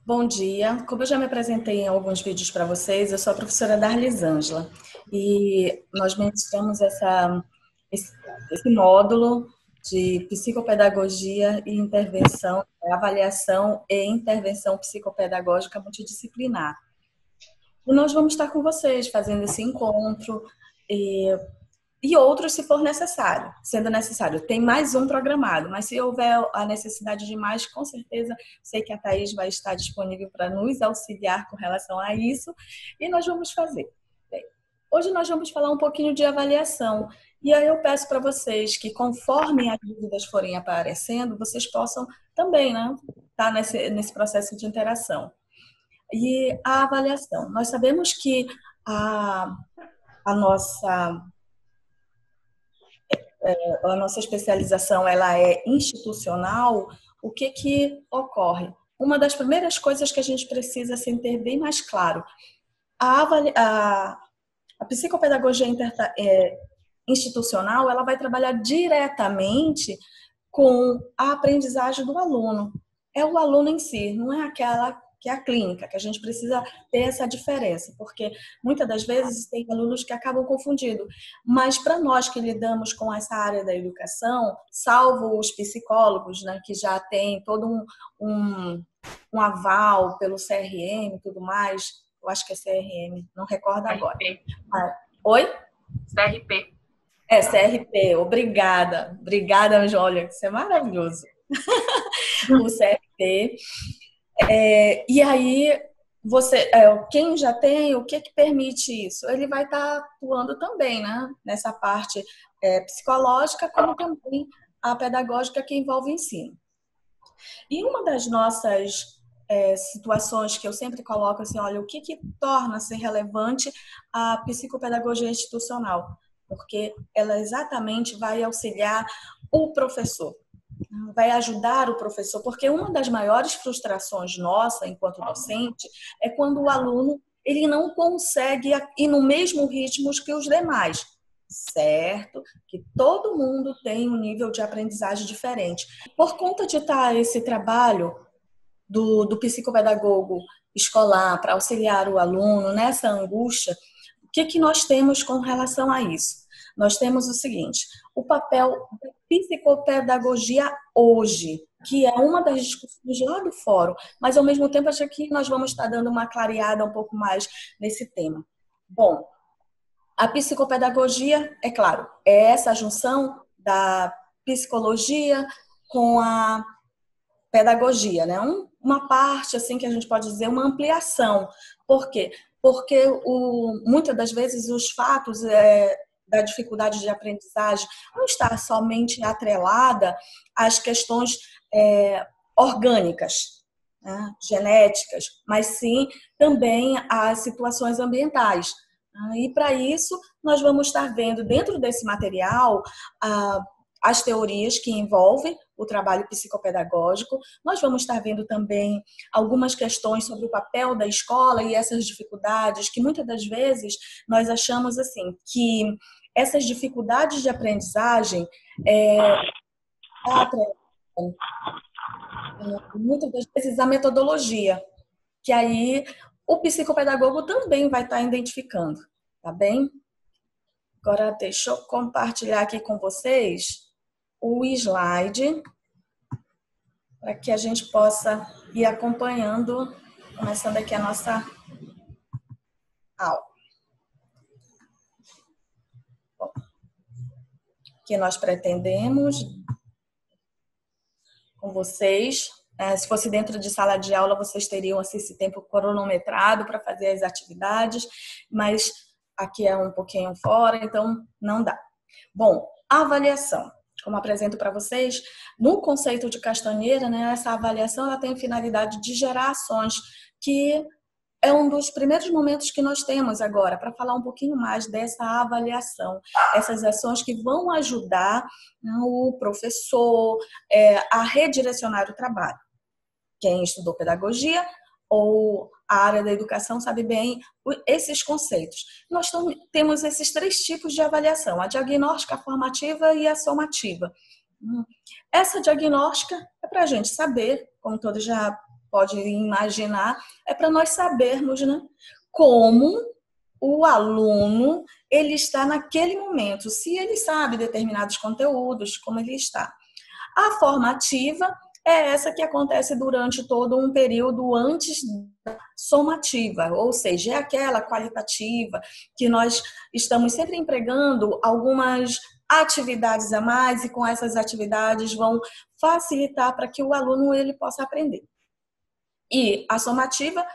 Bom dia. Como eu já me apresentei em alguns vídeos para vocês, eu sou a professora Darlisângela e nós ministramos esse, esse módulo de psicopedagogia e intervenção, avaliação e intervenção psicopedagógica multidisciplinar. E nós vamos estar com vocês fazendo esse encontro e outros se for necessário, sendo necessário. Tem mais um programado, mas se houver a necessidade de mais, com certeza sei que a Thaís vai estar disponível para nos auxiliar com relação a isso e nós vamos fazer. Bem, hoje nós vamos falar um pouquinho de avaliação e aí eu peço para vocês que conforme as dúvidas forem aparecendo, vocês possam também, né, estar nesse processo de interação. E a avaliação. Nós sabemos que a, a nossa a nossa especialização ela é institucional, o que ocorre? Uma das primeiras coisas que a gente precisa assim, ter bem mais claro, a psicopedagogia institucional ela vai trabalhar diretamente com a aprendizagem do aluno. É o aluno em si, não é aquela que é a clínica, que a gente precisa ter essa diferença, porque muitas das vezes tem alunos que acabam confundindo. Mas para nós que lidamos com essa área da educação, salvo os psicólogos, né, que já tem todo um aval pelo CRM e tudo mais, eu acho que é CRM, não recordo agora. Oi? CRP. É, CRP, obrigada. Obrigada, Anjo, olha, isso é maravilhoso. O CRP. E aí, quem já tem, o que permite isso? Ele vai estar atuando também, né? Nessa parte psicológica, como também a pedagógica que envolve o ensino. E uma das nossas situações que eu sempre coloco assim, olha, o que torna-se relevante a psicopedagogia institucional? Porque ela exatamente vai auxiliar o professor, vai ajudar o professor, porque uma das maiores frustrações nossa, enquanto docente, é quando o aluno ele não consegue ir no mesmo ritmo que os demais. Certo, que todo mundo tem um nível de aprendizagem diferente. Por conta de estar esse trabalho do psicopedagogo escolar para auxiliar o aluno nessa angústia, o que nós temos com relação a isso? Nós temos o seguinte, o papel da psicopedagogia hoje, que é uma das discussões lá do fórum, mas ao mesmo tempo acho que nós vamos estar dando uma clareada um pouco mais nesse tema. Bom, a psicopedagogia, é claro, é essa junção da psicologia com a pedagogia, né? Uma parte, assim, que a gente pode dizer, uma ampliação. Por quê? Porque muitas das vezes os fatos da dificuldade de aprendizagem não está somente atrelada às questões orgânicas, né? Genéticas, mas sim também às situações ambientais. E para isso, nós vamos estar vendo dentro desse material as teorias que envolvem o trabalho psicopedagógico. Nós vamos estar vendo também algumas questões sobre o papel da escola e essas dificuldades que muitas das vezes nós achamos assim, que essas dificuldades de aprendizagem muitas das vezes a metodologia, que aí o psicopedagogo também vai estar identificando, tá bem? Agora deixa eu compartilhar aqui com vocês o slide para que a gente possa ir acompanhando, começando aqui a nossa aula. Bom, que nós pretendemos com vocês. Se fosse dentro de sala de aula, vocês teriam assim, esse tempo cronometrado para fazer as atividades, mas aqui é um pouquinho fora, então não dá. Bom, a avaliação. Como apresento para vocês, no conceito de Castanheira, né, essa avaliação ela tem finalidade de gerar ações, que é um dos primeiros momentos que nós temos agora para falar um pouquinho mais dessa avaliação, essas ações que vão ajudar, né, o professor a redirecionar o trabalho. Quem estudou pedagogia ou a área da educação sabe bem esses conceitos. Nós temos esses três tipos de avaliação, a diagnóstica, a formativa e a somativa. Essa diagnóstica é para a gente saber, como todos já pode imaginar, é para nós sabermos, né, como o aluno ele está naquele momento, se ele sabe determinados conteúdos, como ele está. A formativa é essa que acontece durante todo um período antes da somativa, ou seja, é aquela qualitativa que nós estamos sempre empregando algumas atividades a mais e com essas atividades vão facilitar para que o aluno ele possa aprender. E a somativa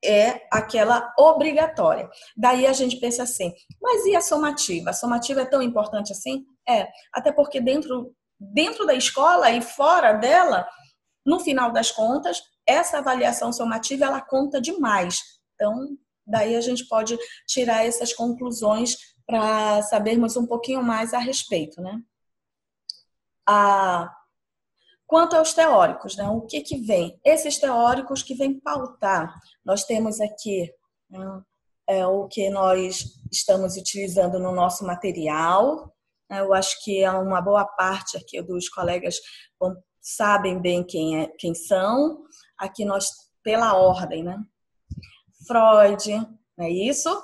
é aquela obrigatória. Daí a gente pensa assim, mas e a somativa? A somativa é tão importante assim? É, até porque dentro da escola e fora dela, no final das contas, essa avaliação somativa, ela conta demais. Então, daí a gente pode tirar essas conclusões para sabermos um pouquinho mais a respeito, né? Quanto aos teóricos, né? O que vem? Esses teóricos que vêm pautar. Nós temos aqui, né, o que nós estamos utilizando no nosso material. Eu acho que é uma boa parte aqui dos colegas sabem bem quem são. Aqui nós, pela ordem, né? Freud, não é isso?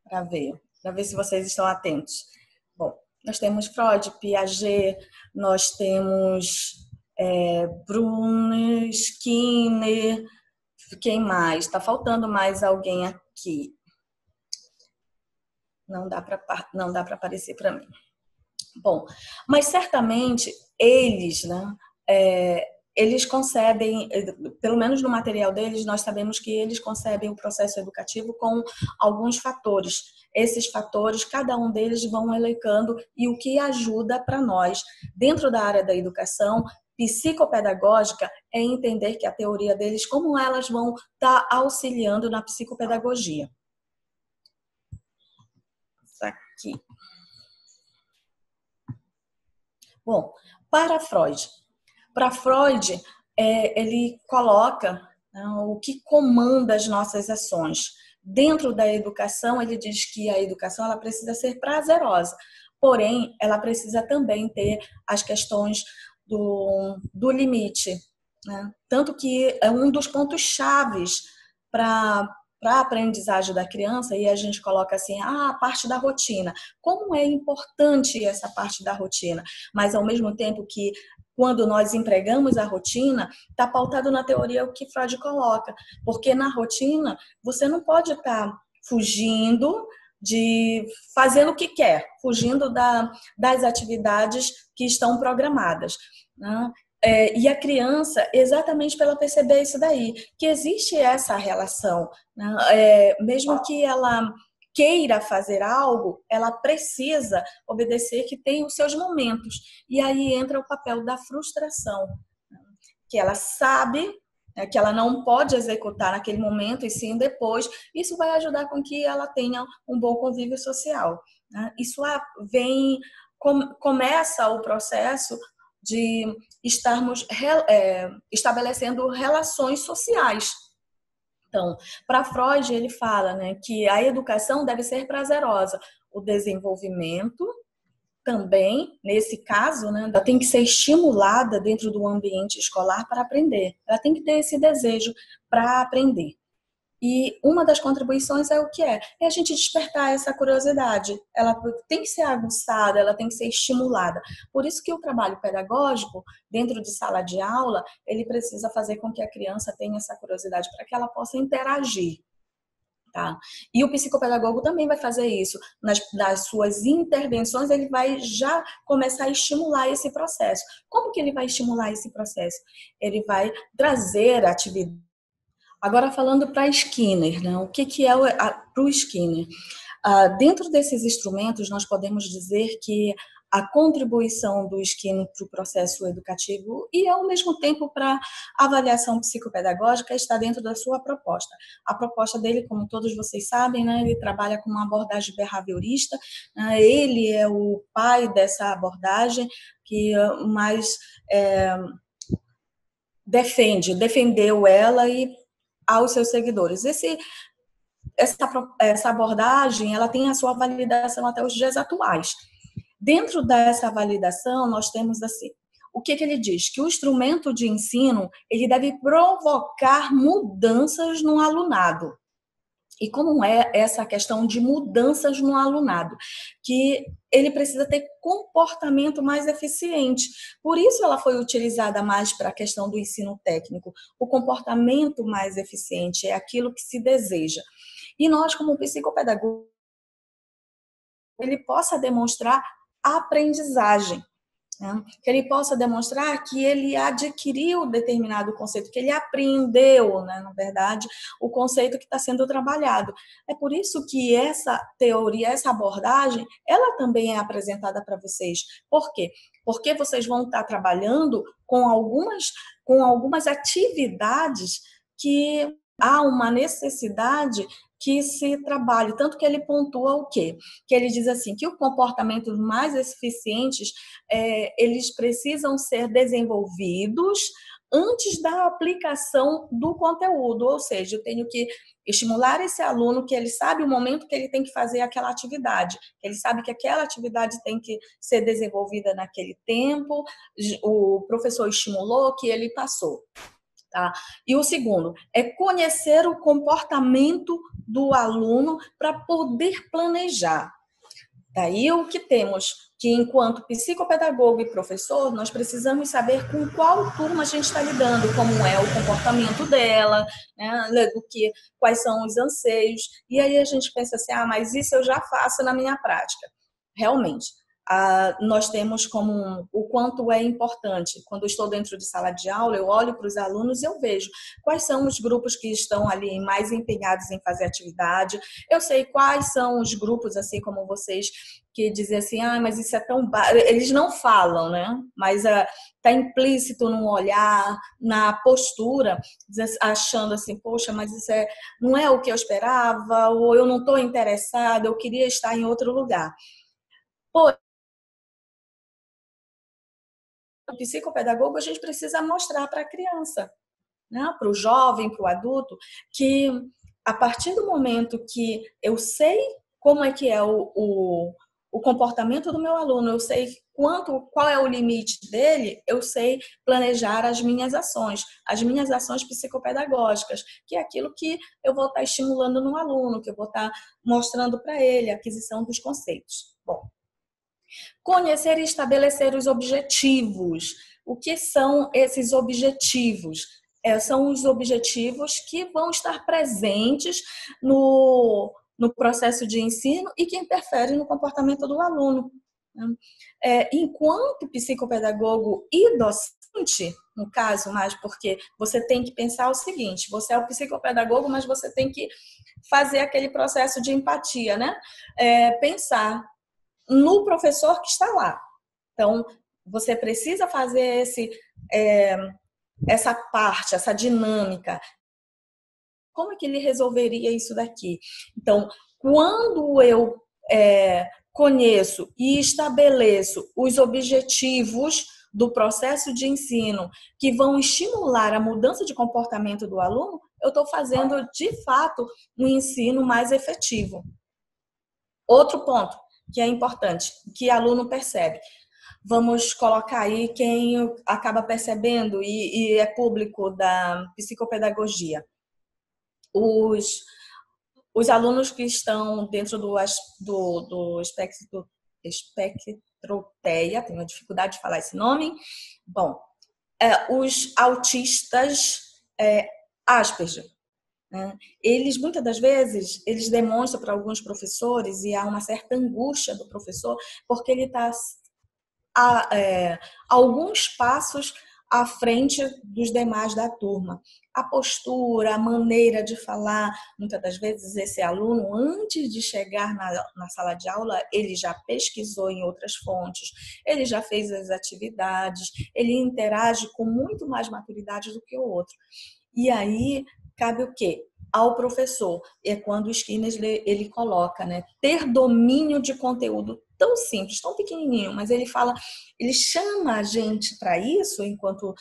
Para ver se vocês estão atentos. Bom, nós temos Freud, Piaget, nós temos Brunner, Skinner, quem mais? Está faltando mais alguém aqui. Não dá para aparecer para mim. Bom, mas certamente eles, né, eles concebem, pelo menos no material deles, nós sabemos que eles concebem o processo educativo com alguns fatores. Esses fatores, cada um deles vão elencando e o que ajuda para nós, dentro da área da educação psicopedagógica, é entender que a teoria deles, como elas vão estar auxiliando na psicopedagogia. Isso aqui. Bom, para Freud, ele coloca, né, o que comanda as nossas ações. Dentro da educação, ele diz que a educação ela precisa ser prazerosa, porém, ela precisa também ter as questões do limite, né? Tanto que é um dos pontos chaves para a aprendizagem da criança, e a gente coloca assim, a parte da rotina. Como é importante essa parte da rotina, mas ao mesmo tempo que quando nós empregamos a rotina, está pautado na teoria o que Freud coloca, porque na rotina você não pode estar fugindo de fazendo o que quer, fugindo das atividades que estão programadas, né? E a criança, exatamente para ela perceber isso daí, que existe essa relação, né? Mesmo que ela queira fazer algo, ela precisa obedecer que tem os seus momentos. E aí entra o papel da frustração, né? Que ela sabe, né, que ela não pode executar naquele momento e sim depois. Isso vai ajudar com que ela tenha um bom convívio social, né? Isso começa o processo de estarmos estabelecendo relações sociais. Então, para Freud, ele fala, né, que a educação deve ser prazerosa. O desenvolvimento também, nesse caso, né, ela tem que ser estimulada dentro do ambiente escolar para aprender. Ela tem que ter esse desejo para aprender. E uma das contribuições é o que é? É a gente despertar essa curiosidade. Ela tem que ser aguçada, ela tem que ser estimulada. Por isso que o trabalho pedagógico, dentro de sala de aula, ele precisa fazer com que a criança tenha essa curiosidade para que ela possa interagir. Tá? E o psicopedagogo também vai fazer isso. Nas suas intervenções, ele vai já começar a estimular esse processo. Como que ele vai estimular esse processo? Ele vai trazer atividade. Agora, falando para Skinner, né? O que é para o Skinner? Dentro desses instrumentos, nós podemos dizer que a contribuição do Skinner para o processo educativo e, ao mesmo tempo, para a avaliação psicopedagógica está dentro da sua proposta. A proposta dele, como todos vocês sabem, né? Ele trabalha com uma abordagem behaviorista, né? Ele é o pai dessa abordagem que mais defendeu ela e aos seus seguidores. Essa abordagem, ela tem a sua validação até os dias atuais. Dentro dessa validação, nós temos assim, o que ele diz? Que o instrumento de ensino, ele deve provocar mudanças no alunado. E como é essa questão de mudanças no alunado? Que ele precisa ter comportamento mais eficiente. Por isso ela foi utilizada mais para a questão do ensino técnico. O comportamento mais eficiente é aquilo que se deseja. E nós, como psicopedagogo, ele possa demonstrar aprendizagem. Né? Que ele possa demonstrar que ele adquiriu determinado conceito, que ele aprendeu, né, na verdade, o conceito que está sendo trabalhado. É por isso que essa teoria, essa abordagem, ela também é apresentada para vocês. Por quê? Porque vocês vão estar trabalhando com algumas atividades que há uma necessidade que se trabalhe, tanto que ele pontua o quê? Que ele diz assim, que os comportamentos mais eficientes, eles precisam ser desenvolvidos antes da aplicação do conteúdo, ou seja, eu tenho que estimular esse aluno que ele sabe o momento que ele tem que fazer aquela atividade, ele sabe que aquela atividade tem que ser desenvolvida naquele tempo, o professor estimulou que ele passou. Tá? E o segundo é conhecer o comportamento do aluno para poder planejar. Daí o que temos que, enquanto psicopedagogo e professor, nós precisamos saber com qual turma a gente está lidando, como é o comportamento dela, né, quais são os anseios. E aí a gente pensa assim, mas isso eu já faço na minha prática. Realmente, nós temos como o quanto é importante. Quando eu estou dentro de sala de aula, eu olho para os alunos e eu vejo quais são os grupos que estão ali mais empenhados em fazer atividade. Eu sei quais são os grupos, assim como vocês, que dizem assim, mas isso é tão... Eles não falam, né? Mas está implícito no olhar, na postura, achando assim, poxa, mas isso não é o que eu esperava, ou eu não estou interessada, eu queria estar em outro lugar. Pô, o psicopedagogo, a gente precisa mostrar para a criança, né? Para o jovem, para o adulto, que a partir do momento que eu sei como é que é o comportamento do meu aluno, eu sei qual é o limite dele, eu sei planejar as minhas ações psicopedagógicas, que é aquilo que eu vou estar estimulando no aluno, que eu vou estar mostrando para ele a aquisição dos conceitos. Bom, conhecer e estabelecer os objetivos. O que são esses objetivos? São os objetivos que vão estar presentes no processo de ensino e que interferem no comportamento do aluno. Enquanto psicopedagogo e docente, no caso, mais porque você tem que pensar o seguinte, você é o psicopedagogo, mas você tem que fazer aquele processo de empatia, né? Pensar no professor que está lá. Então, você precisa fazer essa parte, essa dinâmica. Como é que ele resolveria isso daqui? Então, quando eu conheço e estabeleço os objetivos do processo de ensino que vão estimular a mudança de comportamento do aluno, eu estou fazendo, de fato, um ensino mais efetivo. Outro ponto que é importante, que aluno percebe. Vamos colocar aí quem acaba percebendo e é público da psicopedagogia. Os alunos que estão dentro do espectroteia, tenho dificuldade de falar esse nome. Bom, os autistas Asperger. Eles, muitas das vezes, eles demonstram para alguns professores, e há uma certa angústia do professor, porque ele está alguns passos à frente dos demais da turma. A postura, a maneira de falar, muitas das vezes esse aluno, antes de chegar na sala de aula, ele já pesquisou em outras fontes, ele já fez as atividades, ele interage com muito mais maturidade do que o outro. E aí, cabe o quê? Ao professor. É quando o Skinner ele coloca, né? Ter domínio de conteúdo tão simples, tão pequenininho, mas ele chama a gente para isso enquanto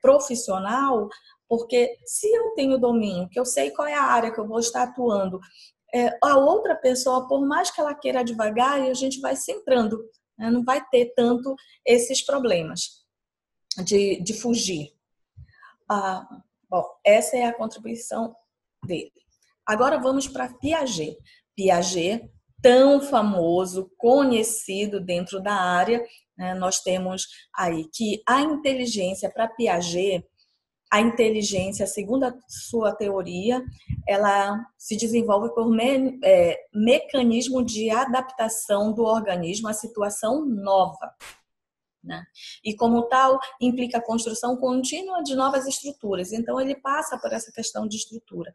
profissional, porque se eu tenho domínio, que eu sei qual é a área que eu vou estar atuando, a outra pessoa, por mais que ela queira devagar, a gente vai centrando, né? Não vai ter tanto esses problemas. de fugir. Bom, essa é a contribuição dele. Agora vamos para Piaget. Piaget, tão famoso, conhecido dentro da área, né? Nós temos aí que a inteligência para Piaget, a inteligência, segundo a sua teoria, ela se desenvolve por mecanismo de adaptação do organismo à situação nova. Né? E como tal, implica a construção contínua de novas estruturas. Então, ele passa por essa questão de estrutura,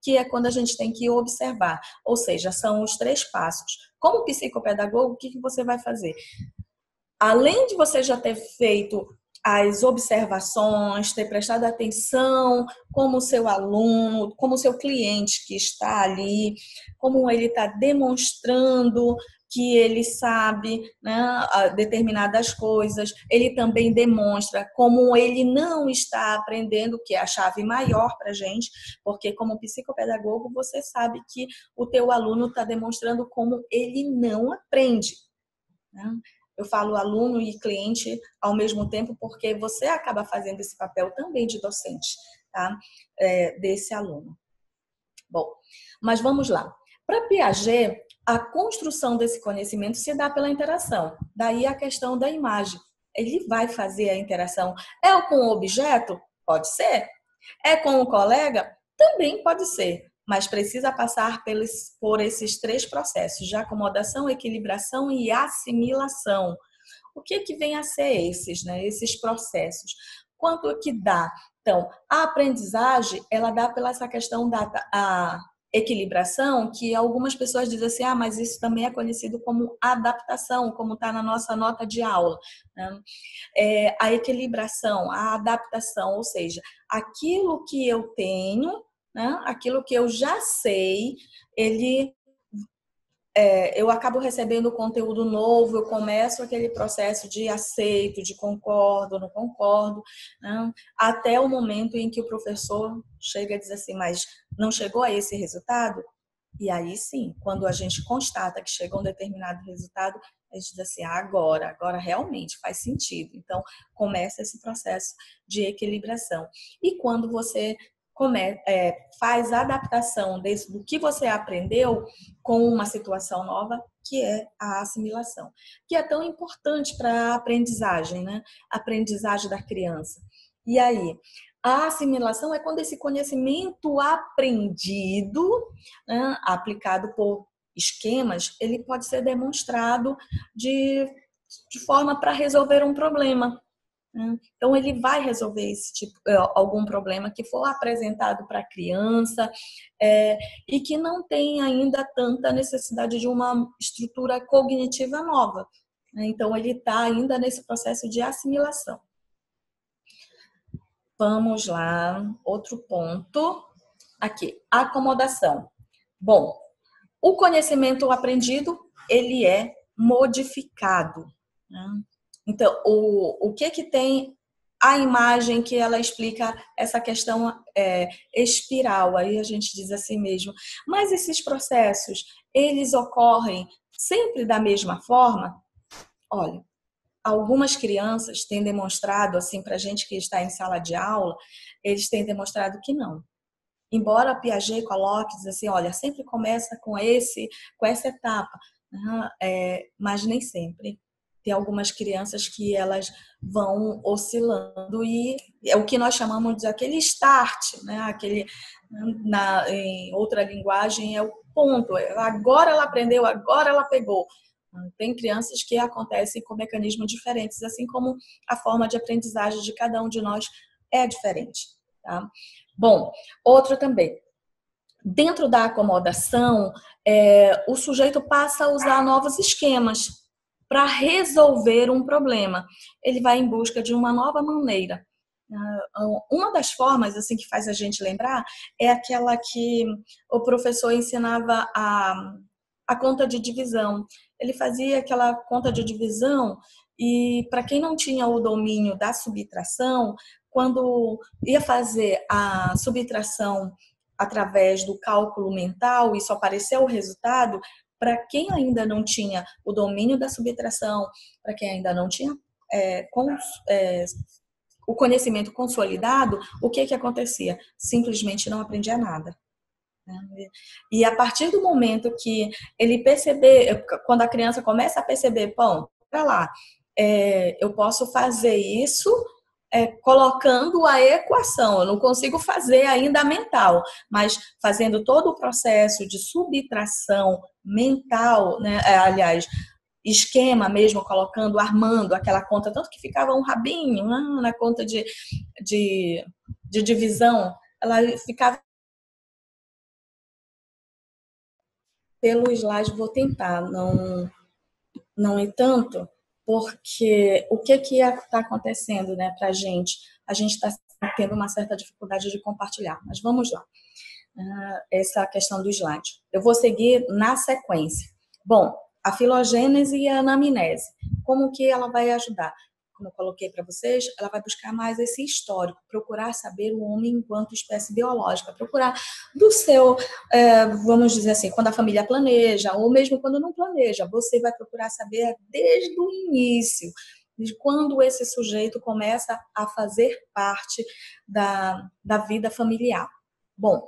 que é quando a gente tem que observar. Ou seja, são os 3 passos. Como psicopedagogo, o que você vai fazer? Além de você já ter feito as observações, ter prestado atenção como o seu aluno, como o seu cliente que está ali, como ele está demonstrando que ele sabe, né, determinadas coisas, ele também demonstra como ele não está aprendendo, que é a chave maior para a gente, porque como psicopedagogo você sabe que o teu aluno está demonstrando como ele não aprende, né? Eu falo aluno e cliente ao mesmo tempo porque você acaba fazendo esse papel também de docente, tá? Desse aluno. Bom, mas vamos lá. Para Piaget, a construção desse conhecimento se dá pela interação. Daí a questão da imagem. Ele vai fazer a interação. É com o objeto? Pode ser. É com o colega? Também pode ser. Mas precisa passar por esses 3 processos de acomodação, equilibração e assimilação. O que vem a ser esses, né? Esses processos? Quanto que dá? Então, a aprendizagem, ela dá pela essa questão da equilibração, que algumas pessoas dizem assim, mas isso também é conhecido como adaptação, como está na nossa nota de aula, né? A equilibração, a adaptação, ou seja, aquilo que eu tenho, né? Aquilo que eu já sei, eu acabo recebendo conteúdo novo, eu começo aquele processo de aceito, de concordo, não concordo, né? Até o momento em que o professor chega a dizer assim, mas não chegou a esse resultado? E aí sim, quando a gente constata que chegou a um determinado resultado, a gente diz assim, agora realmente faz sentido. Então, começa esse processo de equilibração. E quando você faz a adaptação do que você aprendeu com uma situação nova, que é a assimilação, que é tão importante para a aprendizagem, né? A aprendizagem da criança. E aí, a assimilação é quando esse conhecimento aprendido, né, aplicado por esquemas, ele pode ser demonstrado de forma para resolver um problema. Então, ele vai resolver algum problema que for apresentado para a criança e que não tem ainda tanta necessidade de uma estrutura cognitiva nova. Então, ele está ainda nesse processo de assimilação. Vamos lá, outro ponto. Aqui, acomodação. Bom, o conhecimento aprendido, ele é modificado, né? Então, o que tem a imagem que ela explica essa questão espiral, aí a gente diz assim mesmo. Mas esses processos, eles ocorrem sempre da mesma forma? Olha, algumas crianças têm demonstrado, assim, para a gente que está em sala de aula, eles têm demonstrado que não. Embora Piaget coloque, diz assim, olha, sempre começa com essa etapa, mas nem sempre. Tem algumas crianças que elas vão oscilando e é o que nós chamamos de aquele start, né? Em outra linguagem é o ponto. Agora ela aprendeu, agora ela pegou. Tem crianças que acontecem com mecanismos diferentes, assim como a forma de aprendizagem de cada um de nós é diferente, tá? Bom, outro também. Dentro da acomodação, o sujeito passa a usar novos esquemas para resolver um problema. Ele vai em busca de uma nova maneira. Uma das formas assim que faz a gente lembrar é aquela que o professor ensinava a conta de divisão. Ele fazia aquela conta de divisão e para quem não tinha o domínio da subtração, quando ia fazer a subtração através do cálculo mental e só apareceu o resultado, para quem ainda não tinha o domínio da subtração, para quem ainda não tinha o conhecimento consolidado, o que acontecia? Simplesmente não aprendia nada. E a partir do momento que ele perceber, quando a criança começa a perceber, bom, para lá, eu posso fazer isso colocando a equação, eu não consigo fazer ainda a mental, mas fazendo todo o processo de subtração mental, né? Aliás, esquema mesmo, colocando, armando aquela conta, tanto que ficava um rabinho na conta de divisão, ela ficava pelo slide, vou tentar, não é tanto, porque o que está acontecendo, né, para a gente? A gente está tendo uma certa dificuldade de compartilhar, mas vamos lá. Essa questão do slide. Eu vou seguir na sequência. Bom, a filogênese e a anamnese. Como que ela vai ajudar? Como eu coloquei para vocês, ela vai buscar mais esse histórico, procurar saber o homem enquanto espécie biológica, procurar do seu, vamos dizer assim, quando a família planeja, ou mesmo quando não planeja, você vai procurar saber desde o início, de quando esse sujeito começa a fazer parte da vida familiar. Bom,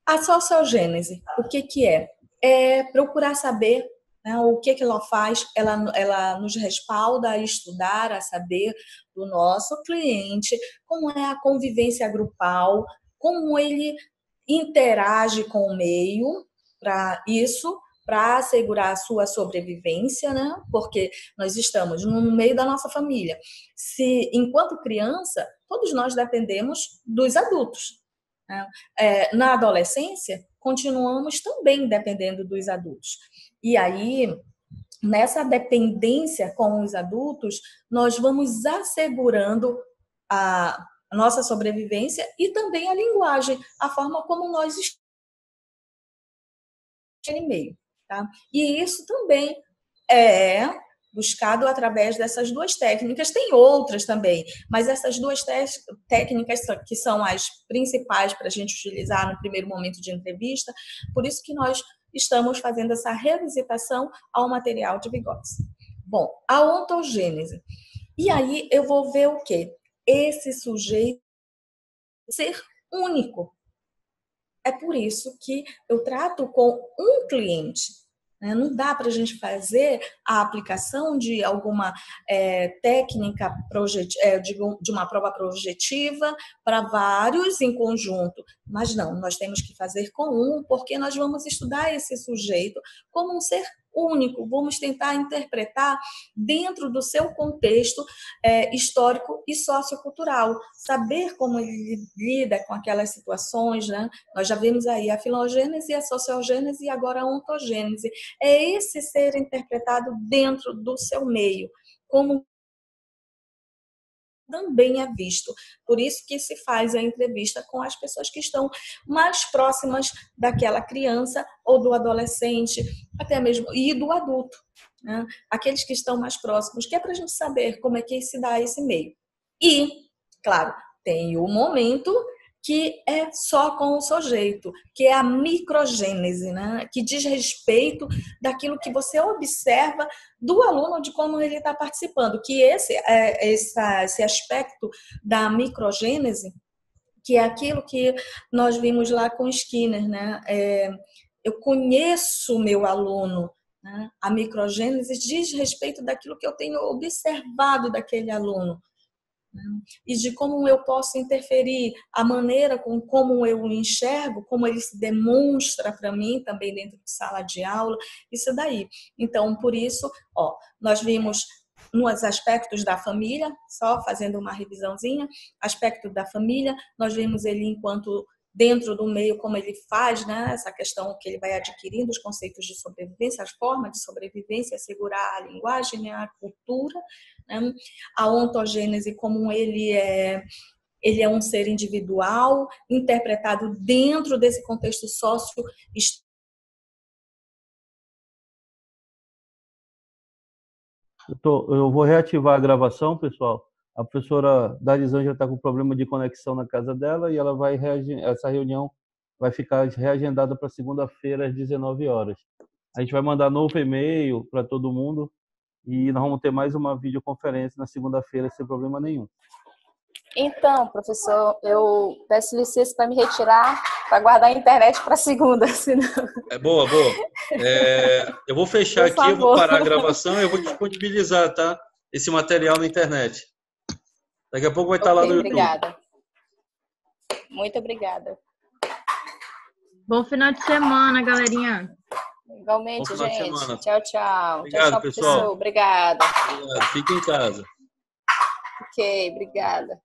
a sociogênese, o que é? É procurar saber, né, o que ela faz, ela nos respalda a estudar, a saber do nosso cliente, como é a convivência grupal, como ele interage com o meio, para isso, para assegurar a sua sobrevivência, né? Porque nós estamos no meio da nossa família. Se, enquanto criança, todos nós dependemos dos adultos, né? Na adolescência, continuamos também dependendo dos adultos. E aí, nessa dependência com os adultos, nós vamos assegurando a nossa sobrevivência e também a linguagem, a forma como nós estamos no meio. Tá? E isso também é buscado através dessas duas técnicas. Tem outras também, mas essas duas técnicas que são as principais para a gente utilizar no primeiro momento de entrevista, por isso que nós estamos fazendo essa revisitação ao material de Vygotsky. Bom, a ontogênese. E aí eu vou ver o quê? Esse sujeito ser único. É por isso que eu trato com um cliente. Não dá para a gente fazer a aplicação de alguma técnica de uma prova projetiva para vários em conjunto. Mas não, nós temos que fazer com um, porque nós vamos estudar esse sujeito como um ser único, vamos tentar interpretar dentro do seu contexto histórico e sociocultural, saber como ele lida com aquelas situações, né? Nós já vimos aí a filogênese, a sociogênese e agora a ontogênese. É esse ser interpretado dentro do seu meio, como também é visto. Por isso que se faz a entrevista com as pessoas que estão mais próximas daquela criança ou do adolescente, até mesmo, e do adulto, né? Aqueles que estão mais próximos, que é para a gente saber como é que se dá esse meio. E, claro, tem o momento que é só com o sujeito, que é a microgênese, né? Que diz respeito daquilo que você observa do aluno, de como ele está participando, que esse aspecto da microgênese, que é aquilo que nós vimos lá com Skinner, né? Eu conheço o meu aluno, né? A microgênese diz respeito daquilo que eu tenho observado daquele aluno, e de como eu posso interferir, a maneira como eu o enxergo, como ele se demonstra para mim também dentro de sala de aula, isso daí. Então, por isso, nós vimos nos aspectos da família, só fazendo uma revisãozinha, aspecto da família, nós vimos ele enquanto dentro do meio, como ele faz, né? Essa questão que ele vai adquirindo, os conceitos de sobrevivência, as formas de sobrevivência, assegurar a linguagem, né? A cultura, né? A ontogênese, como ele é um ser individual, interpretado dentro desse contexto sócio. Eu vou reativar a gravação, pessoal. A professora Darizângela está com problema de conexão na casa dela e ela vai essa reunião vai ficar reagendada para segunda-feira às 19 horas. A gente vai mandar novo e-mail para todo mundo e nós vamos ter mais uma videoconferência na segunda-feira sem problema nenhum. Então, professor, eu peço licença para me retirar, para guardar a internet para segunda, senão... Boa. Eu vou fechar aqui, eu vou parar a gravação e eu vou disponibilizar, tá? Esse material na internet. Daqui a pouco vai estar lá no YouTube. Obrigada. Muito obrigada. Bom final de semana, galerinha. Igualmente, Bom final de gente. semana. Tchau. Obrigado, tchau, pessoal. professor. Obrigada. Obrigado. Fique em casa. Ok, obrigada.